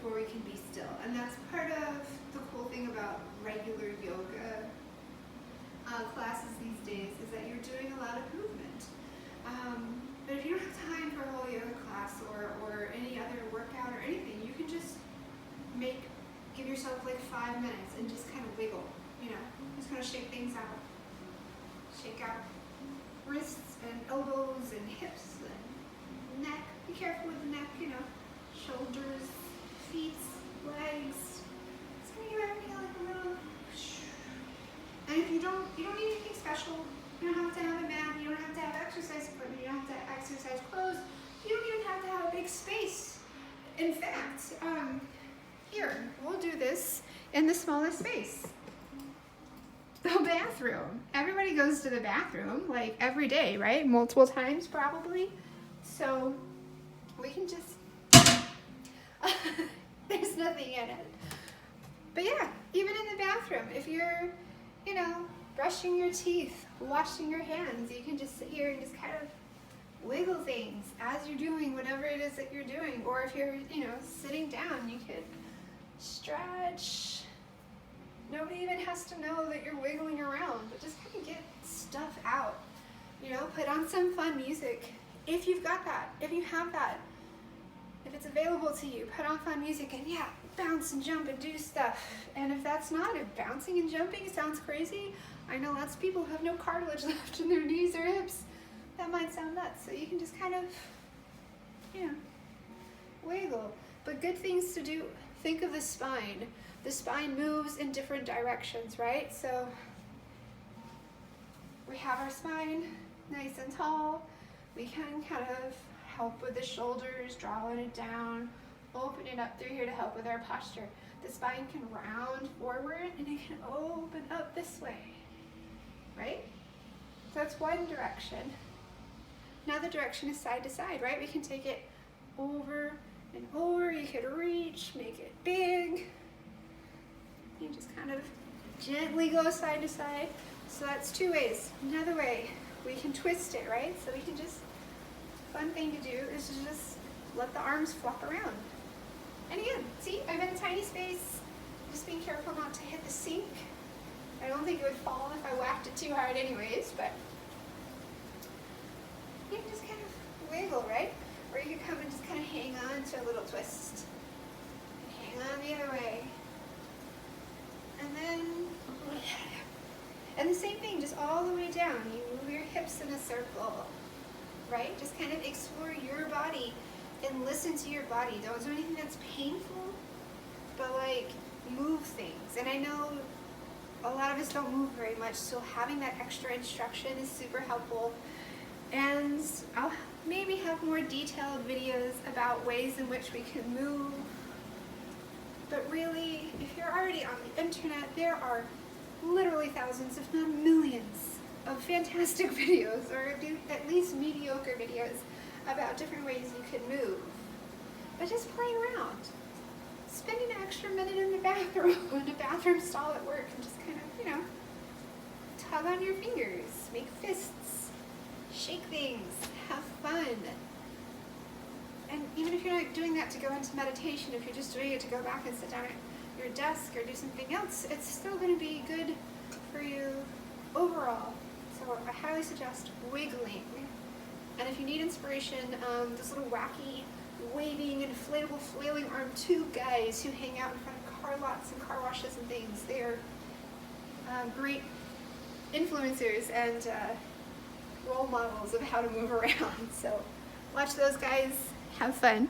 before we can be still. And that's part of the cool thing about regular yoga classes these days, is that you're doing a lot of movement. But if you don't have time for a whole yoga class or any other workout or anything, you can just give yourself like 5 minutes and just kind of wiggle, just kind of shake things out. Shake out wrists and elbows and hips and neck. Be careful with the neck, shoulders, feet, legs. It's gonna give everything like a little. And if you don't need anything special. You don't have to have a mat. You don't have to have exercise equipment. You don't have to have exercise clothes. You don't even have to have a big space. In fact, here, we'll do this in the smallest space. The bathroom. Everybody goes to the bathroom like every day, right? Multiple times probably. So we can just, there's nothing in it. But yeah, even in the bathroom, if you're, brushing your teeth, washing your hands, you can just sit here and just kind of wiggle things as you're doing whatever it is that you're doing. Or if you're, sitting down, you could stretch. Nobody even has to know that you're wiggling around, but just kind of get stuff out. Put on some fun music. If you've got that, if you have that, if it's available to you, put on fun music and bounce and jump and do stuff. And if that's not, if bouncing and jumping sounds crazy, I know lots of people who have no cartilage left in their knees or hips. That might sound nuts. So you can just kind of, wiggle. But good things to do, think of the spine. The spine moves in different directions, right? So we have our spine nice and tall. We can kind of help with the shoulders, drawing it down, open it up through here to help with our posture. The spine can round forward and it can open up this way, right? So that's one direction. Another direction is side to side, right? We can take it over and over. You could reach, make it big. You just kind of gently go side to side. So that's 2 ways. Another way, we can twist it, right? So we can just, fun thing to do is to just let the arms flop around. And again, see, I'm in a tiny space. Just being careful not to hit the sink. I don't think it would fall if I whacked it too hard anyways, but you can just kind of wiggle, right? Or you can come and just kind of hang on to a little twist. And hang on the other way. And then, and the same thing, just all the way down. You move your hips in a circle, right? Just kind of explore your body and listen to your body. Don't do anything that's painful, but move things. And I know a lot of us don't move very much, so having that extra instruction is super helpful. And I'll maybe have more detailed videos about ways in which we can move. But really, if you're already on the internet, there are literally thousands, if not millions, of fantastic videos, or at least mediocre videos, about different ways you can move. But just play around. Spend an extra minute in the bathroom, in a bathroom stall at work, and just kind of, tug on your fingers, make fists, shake things, have fun. And even if you're not doing that to go into meditation, if you're just doing it to go back and sit down at your desk or do something else, it's still going to be good for you overall. So I highly suggest wiggling. And if you need inspiration, those little wacky, waving, inflatable, flailing arm tube guys who hang out in front of car lots and car washes and things, they're great influencers and role models of how to move around. So watch those guys, have fun.